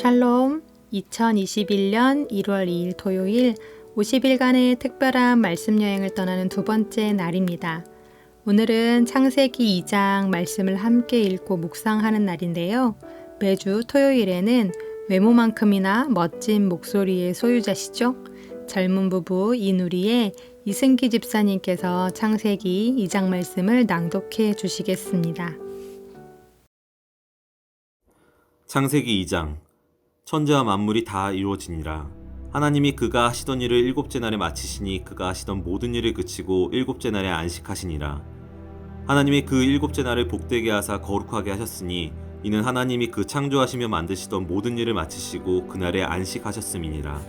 샬롬, 2021년 1월 2일 토요일 50일간의 특별한 말씀 여행을 떠나는 두 번째 날입니다. 오늘은 창세기 2장 말씀을 함께 읽고 묵상하는 날인데요. 매주 토요일에는 외모만큼이나 멋진 목소리의 소유자시죠? 젊은 부부 이누리의 이승기 집사님께서 창세기 2장 말씀을 낭독해 주시겠습니다. 창세기 2장. 천지와 만물이 다 이루어지니라. 하나님이 그가 하시던 일을 일곱째 날에 마치시니 그가 하시던 모든 일을 그치고 일곱째 날에 안식하시니라. 하나님이 그 일곱째 날을 복되게 하사 거룩하게 하셨으니 이는 하나님이 그 창조하시며 만드시던 모든 일을 마치시고 그날에 안식하셨음이니라.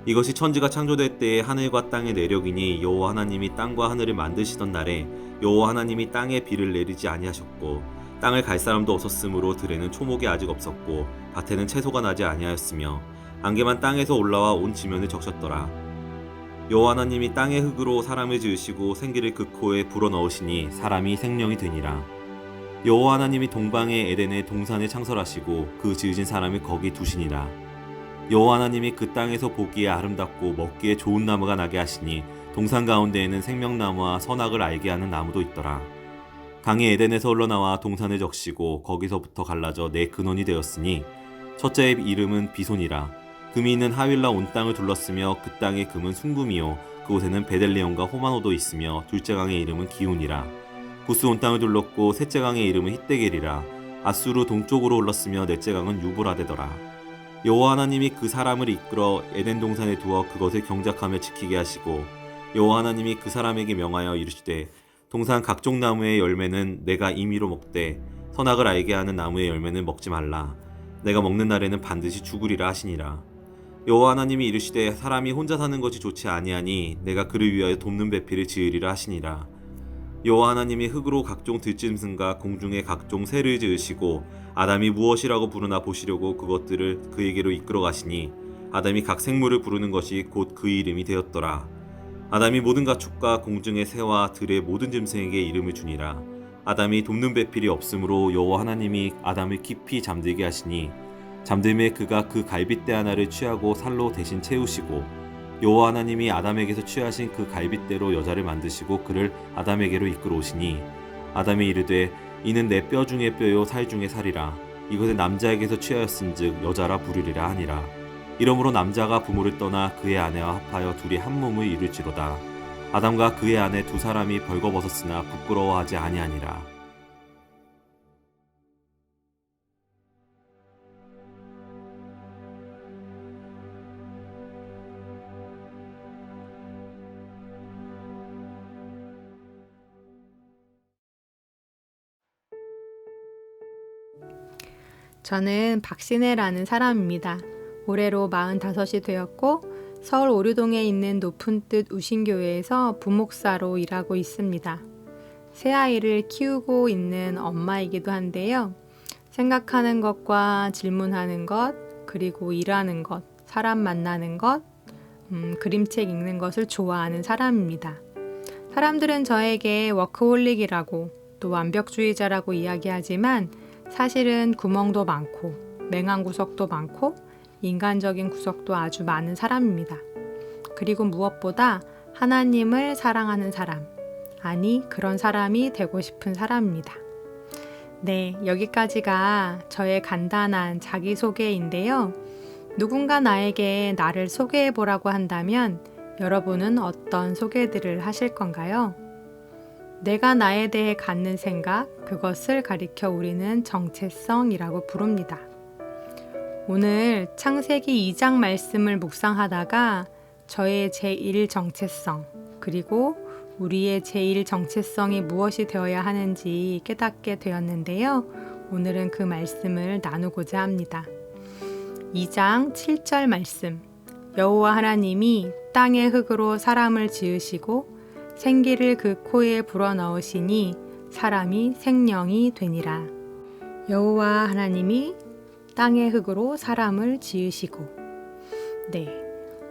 이것이 천지가 창조될 때에 하늘과 땅의 내력이니 여호와 하나님이 땅과 하늘을 만드시던 날에 여호와 하나님이 땅에 비를 내리지 아니하셨고 땅을 갈 사람도 없었으므로 들에는 초목이 아직 없었고 밭에는 채소가 나지 아니하였으며 안개만 땅에서 올라와 온 지면을 적셨더라. 여호와 하나님이 땅의 흙으로 사람을 지으시고 생기를 그 코에 불어넣으시니 사람이 생명이 되니라. 여호와 하나님이 동방의 에덴에 동산을 창설하시고 그 지으신 사람을 거기 두시니라. 여호와 하나님이 그 땅에서 보기에 아름답고 먹기에 좋은 나무가 나게 하시니 동산 가운데에는 생명나무와 선악을 알게 하는 나무도 있더라. 강이 에덴에서 흘러나와 동산을 적시고 거기서부터 갈라져 네 근원이 되었으니 첫째의 이름은 비손이라. 금이 있는 하윌라 온 땅을 둘렀으며 그 땅의 금은 순금이요 그곳에는 베델레온과 호마노도 있으며 둘째 강의 이름은 기온이라. 구스 온 땅을 둘렀고 셋째 강의 이름은 히데겔이라. 아수르 동쪽으로 흘렀으며 넷째 강은 유브라데더라. 여호와 하나님이 그 사람을 이끌어 에덴 동산에 두어 그것을 경작하며 지키게 하시고 여호와 하나님이 그 사람에게 명하여 이르시되 동산 각종 나무의 열매는 내가 임의로 먹되 선악을 알게 하는 나무의 열매는 먹지 말라. 내가 먹는 날에는 반드시 죽으리라 하시니라. 여호와 하나님이 이르시되 사람이 혼자 사는 것이 좋지 아니하니 내가 그를 위하여 돕는 배필을 지으리라 하시니라. 여호와 하나님이 흙으로 각종 들짐승과 공중의 각종 새를 지으시고 아담이 무엇이라고 부르나 보시려고 그것들을 그에게로 이끌어 가시니 아담이 각 생물을 부르는 것이 곧 그 이름이 되었더라. 아담이 모든 가축과 공중의 새와 들의 모든 짐승에게 이름을 주니라. 아담이 돕는 배필이 없으므로 여호와 하나님이 아담을 깊이 잠들게 하시니 잠들매 그가 그 갈빗대 하나를 취하고 살로 대신 채우시고 여호와 하나님이 아담에게서 취하신 그 갈빗대로 여자를 만드시고 그를 아담에게로 이끌어 오시니 아담이 이르되 이는 내 뼈 중에 뼈요 살 중에 살이라. 이것을 남자에게서 취하였은즉 여자라 부르리라 하니라. 이러므로 남자가 부모를 떠나 그의 아내와 합하여 둘이 한 몸을 이룰지로다. 아담과 그의 아내 두 사람이 벌거벗었으나 부끄러워하지 아니하니라. 저는 박신혜라는 사람입니다. 올해로 45이 되었고 서울 오류동에 있는 높은 뜻 우신교회에서 부목사로 일하고 있습니다. 새 아이를 키우고 있는 엄마이기도 한데요. 생각하는 것과 질문하는 것, 그리고 일하는 것, 사람 만나는 것, 그림책 읽는 것을 좋아하는 사람입니다. 사람들은 저에게 워크홀릭이라고 또 완벽주의자라고 이야기하지만 사실은 구멍도 많고 맹한 구석도 많고 인간적인 구석도 아주 많은 사람입니다. 그리고 무엇보다 하나님을 사랑하는 사람, 아니 그런 사람이 되고 싶은 사람입니다. 네, 여기까지가 저의 간단한 자기소개인데요. 누군가 나에게 나를 소개해보라고 한다면 여러분은 어떤 소개들을 하실 건가요? 내가 나에 대해 갖는 생각, 그것을 가리켜 우리는 정체성이라고 부릅니다. 오늘 창세기 2장 말씀을 묵상하다가 저의 제1 정체성, 그리고 우리의 제1 정체성이 무엇이 되어야 하는지 깨닫게 되었는데요. 오늘은 그 말씀을 나누고자 합니다. 2장 7절 말씀. 여호와 하나님이 땅의 흙으로 사람을 지으시고 생기를 그 코에 불어넣으시니 사람이 생명이 되니라. 여호와 하나님이 땅의 흙으로 사람을 지으시고, 네,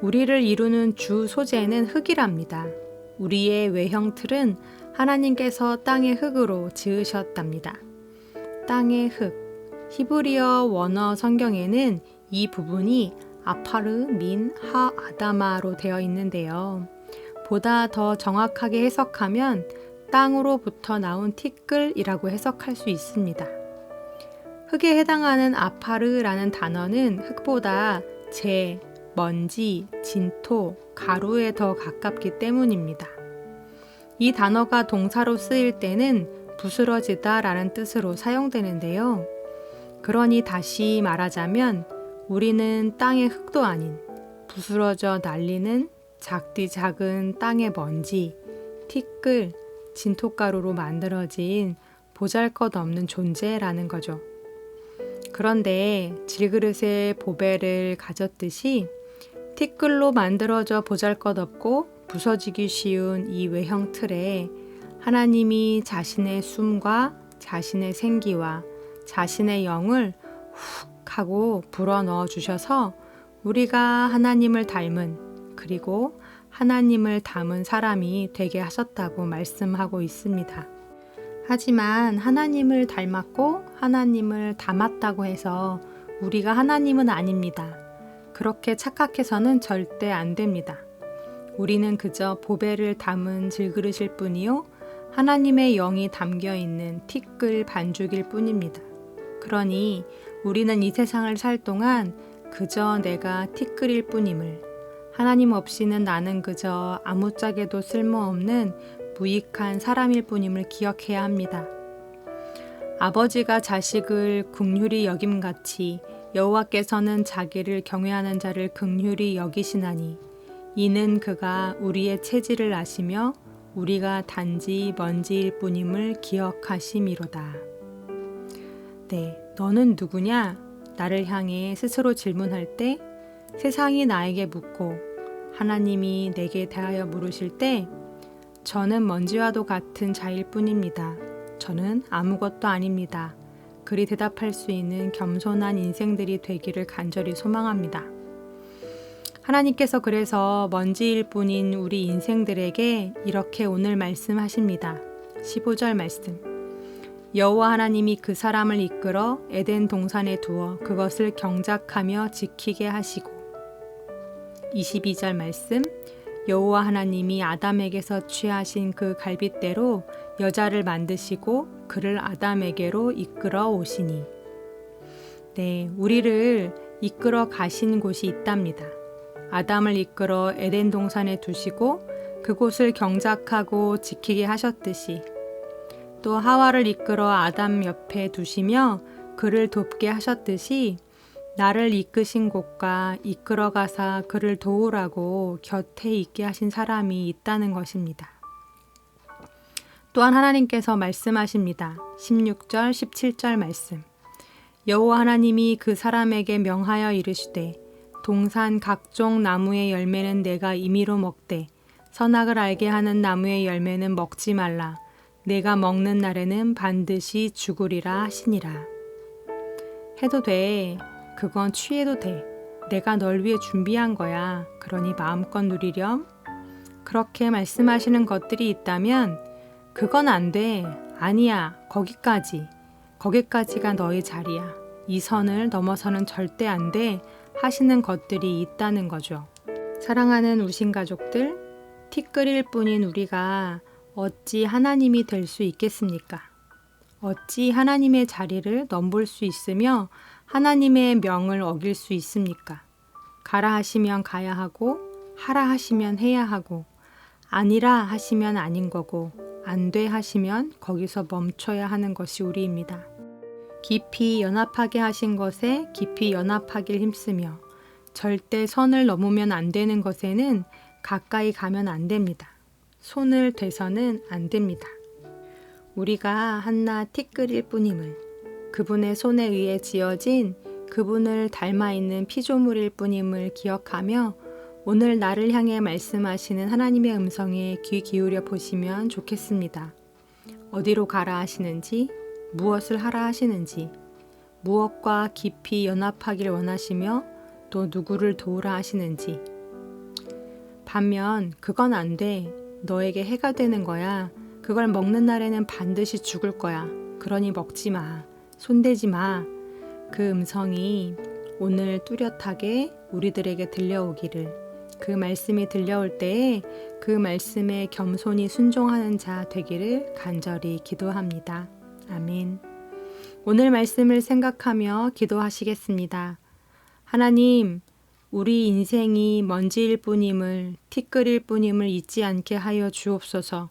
우리를 이루는 주 소재는 흙이랍니다. 우리의 외형 틀은 하나님께서 땅의 흙으로 지으셨답니다. 땅의 흙, 히브리어 원어 성경에는 이 부분이 아파르 민 하 아다마로 되어 있는데요. 보다 더 정확하게 해석하면 땅으로부터 나온 티끌이라고 해석할 수 있습니다. 흙에 해당하는 아파르라는 단어는 흙보다 재, 먼지, 진토, 가루에 더 가깝기 때문입니다. 이 단어가 동사로 쓰일 때는 부스러지다 라는 뜻으로 사용되는데요. 그러니 다시 말하자면 우리는 땅의 흙도 아닌 부스러져 날리는 작디 작은 땅의 먼지, 티끌, 진토가루로 만들어진 보잘것없는 존재라는 거죠. 그런데 질그릇에 보배를 가졌듯이 티끌로 만들어져 보잘것없고 부서지기 쉬운 이 외형 틀에 하나님이 자신의 숨과 자신의 생기와 자신의 영을 훅 하고 불어넣어 주셔서 우리가 하나님을 닮은 그리고 하나님을 닮은 사람이 되게 하셨다고 말씀하고 있습니다. 하지만 하나님을 닮았고 하나님을 닮았다고 해서 우리가 하나님은 아닙니다. 그렇게 착각해서는 절대 안 됩니다. 우리는 그저 보배를 담은 질그릇일 뿐이요 하나님의 영이 담겨 있는 티끌 반죽일 뿐입니다. 그러니 우리는 이 세상을 살 동안 그저 내가 티끌일 뿐임을, 하나님 없이는 나는 그저 아무짝에도 쓸모없는 무익한 사람일 뿐임을 기억해야 합니다. 아버지가 자식을 긍휼히 여김같이 여호와께서는 자기를 경외하는 자를 긍휼히 여기시나니 이는 그가 우리의 체질을 아시며 우리가 단지 먼지일 뿐임을 기억하심이로다. 네, 너는 누구냐? 나를 향해 스스로 질문할 때 세상이 나에게 묻고 하나님이 내게 대하여 물으실 때 저는 먼지와도 같은 자일 뿐입니다. 저는 아무것도 아닙니다. 그리 대답할 수 있는 겸손한 인생들이 되기를 간절히 소망합니다. 하나님께서 그래서 먼지일 뿐인 우리 인생들에게 이렇게 오늘 말씀하십니다. 15절 말씀. 여호와 하나님이 그 사람을 이끌어 에덴 동산에 두어 그것을 경작하며 지키게 하시고 22절 말씀. 여호와 하나님이 아담에게서 취하신 그 갈빗대로 여자를 만드시고 그를 아담에게로 이끌어 오시니. 네, 우리를 이끌어 가신 곳이 있답니다. 아담을 이끌어 에덴 동산에 두시고 그곳을 경작하고 지키게 하셨듯이 또 하와를 이끌어 아담 옆에 두시며 그를 돕게 하셨듯이 나를 이끄신 곳과 이끌어 가사 그를 도우라고 곁에 있게 하신 사람이 있다는 것입니다. 또한 하나님께서 말씀하십니다. 16절, 17절 말씀. 여호와 하나님이 그 사람에게 명하여 이르시되 동산 각종 나무의 열매는 내가 임의로 먹되 선악을 알게 하는 나무의 열매는 먹지 말라. 내가 먹는 날에는 반드시 죽으리라 하시니라. 해도 돼. 그건 취해도 돼. 내가 널 위해 준비한 거야. 그러니 마음껏 누리렴. 그렇게 말씀하시는 것들이 있다면 그건 안 돼. 아니야. 거기까지가 너의 자리야. 이 선을 넘어서는 절대 안 돼. 하시는 것들이 있다는 거죠. 사랑하는 우신 가족들, 티끌일 뿐인 우리가 어찌 하나님이 될 수 있겠습니까? 어찌 하나님의 자리를 넘볼 수 있으며 하나님의 명을 어길 수 있습니까? 가라 하시면 가야 하고 하라 하시면 해야 하고 아니라 하시면 아닌 거고 안 돼 하시면 거기서 멈춰야 하는 것이 우리입니다. 깊이 연합하게 하신 것에 깊이 연합하길 힘쓰며 절대 선을 넘으면 안 되는 것에는 가까이 가면 안 됩니다. 손을 대서는 안 됩니다. 우리가 한낱 티끌일 뿐임을, 그분의 손에 의해 지어진 그분을 닮아 있는 피조물일 뿐임을 기억하며 오늘 나를 향해 말씀하시는 하나님의 음성에 귀 기울여 보시면 좋겠습니다. 어디로 가라 하시는지, 무엇을 하라 하시는지, 무엇과 깊이 연합하길 원하시며 또 누구를 도우라 하시는지. 반면 그건 안 돼. 너에게 해가 되는 거야. 그걸 먹는 날에는 반드시 죽을 거야. 그러니 먹지 마. 손대지 마. 그 음성이 오늘 뚜렷하게 우리들에게 들려오기를, 그 말씀이 들려올 때에 그 말씀에 겸손히 순종하는 자 되기를 간절히 기도합니다. 아멘. 오늘 말씀을 생각하며 기도하시겠습니다. 하나님, 우리 인생이 먼지일 뿐임을, 티끌일 뿐임을 잊지 않게 하여 주옵소서.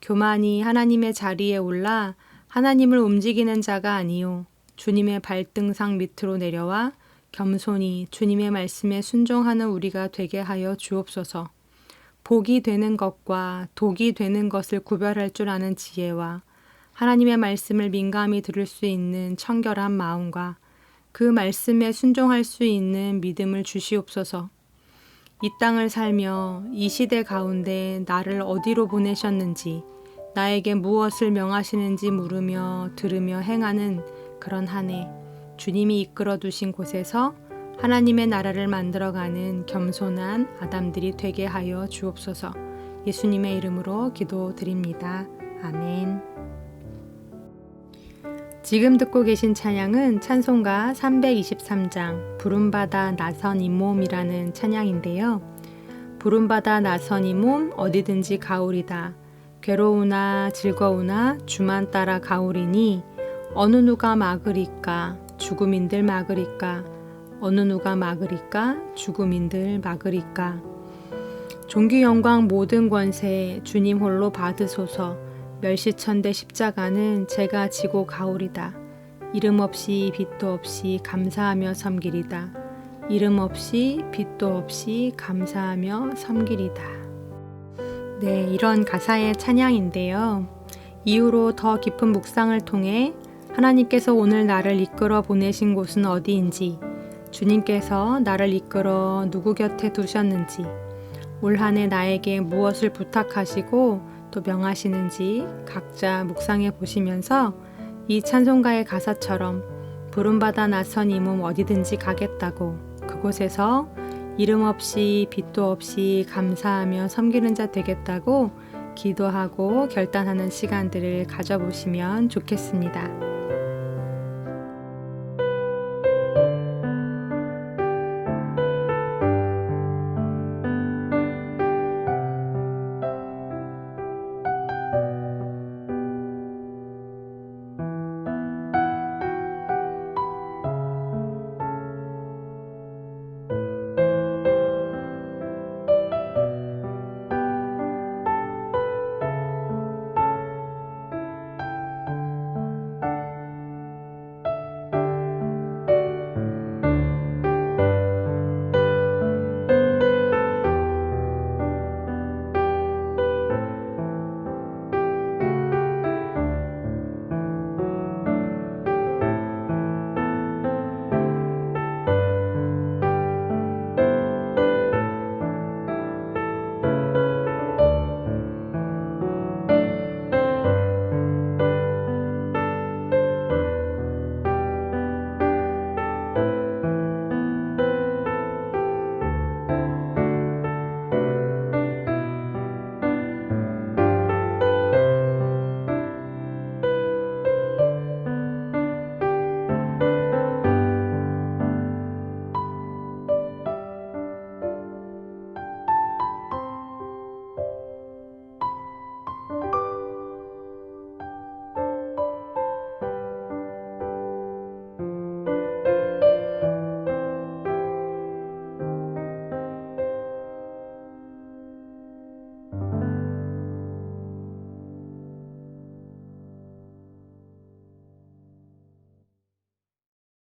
교만이 하나님의 자리에 올라 하나님을 움직이는 자가 아니요 주님의 발등상 밑으로 내려와 겸손히 주님의 말씀에 순종하는 우리가 되게 하여 주옵소서. 복이 되는 것과 독이 되는 것을 구별할 줄 아는 지혜와 하나님의 말씀을 민감히 들을 수 있는 청결한 마음과 그 말씀에 순종할 수 있는 믿음을 주시옵소서. 이 땅을 살며 이 시대 가운데 나를 어디로 보내셨는지, 나에게 무엇을 명하시는지 물으며 들으며 행하는 그런 한 해, 주님이 이끌어 두신 곳에서 하나님의 나라를 만들어가는 겸손한 아담들이 되게 하여 주옵소서. 예수님의 이름으로 기도드립니다. 아멘. 지금 듣고 계신 찬양은 찬송가 323장 부름받아 나선 이 몸이라는 찬양인데요. 부름받아 나선 이 몸 어디든지 가오리다. 괴로우나 즐거우나 주만 따라 가오리니 어느 누가 막으리까 죽음인들 막으리까 어느 누가 막으리까 죽음인들 막으리까. 존귀 영광 모든 권세 주님 홀로 받으소서. 멸시천대 십자가는 제가 지고 가오리다. 이름 없이 빛도 없이 감사하며 섬기리다. 이름 없이 빛도 없이 감사하며 섬기리다. 네, 이런 가사의 찬양인데요. 이후로 더 깊은 묵상을 통해 하나님께서 오늘 나를 이끌어 보내신 곳은 어디인지, 주님께서 나를 이끌어 누구 곁에 두셨는지, 올 한 해 나에게 무엇을 부탁하시고 또 명하시는지 각자 묵상해 보시면서 이 찬송가의 가사처럼 부름받아 나선 이 몸 어디든지 가겠다고, 그곳에서 이름 없이 빛도 없이 감사하며 섬기는 자 되겠다고 기도하고 결단하는 시간들을 가져보시면 좋겠습니다.